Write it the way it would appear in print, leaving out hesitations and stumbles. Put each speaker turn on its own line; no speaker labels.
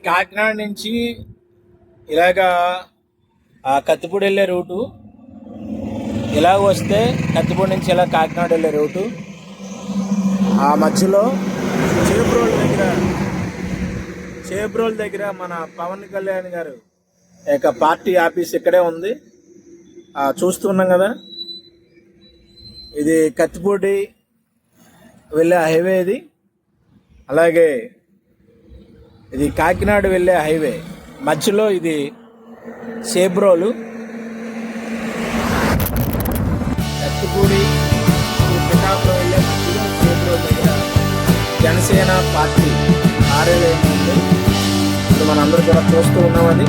కాకినాడ నుంచి ఇలాగా కత్తిపూడి వెళ్ళే రూటు, ఇలాగ వస్తే కత్తిపూడి నుంచి ఇలా కాకినాడ వెళ్ళే రూటు, ఆ మధ్యలో చేబ్రోల్ దగ్గర మన పవన్ కళ్యాణ్ గారు యొక్క పార్టీ ఆఫీస్ ఇక్కడే ఉంది. చూస్తున్నాం కదా, ఇది కత్తిపూడి వెళ్ళే హైవే ఇది. అలాగే ఇది కాకినాడ వెళ్ళే హైవే, మధ్యలో ఇది చేబ్రోలు. కత్తిపూడి పిఠాపురం వెళ్ళే మధ్యలో చేబ్రోలు దగ్గర జనసేన పార్టీ కార్యాలయం ఉంది. ఇప్పుడు మనందరూ కూడా చూస్తూ ఉన్నాం అది.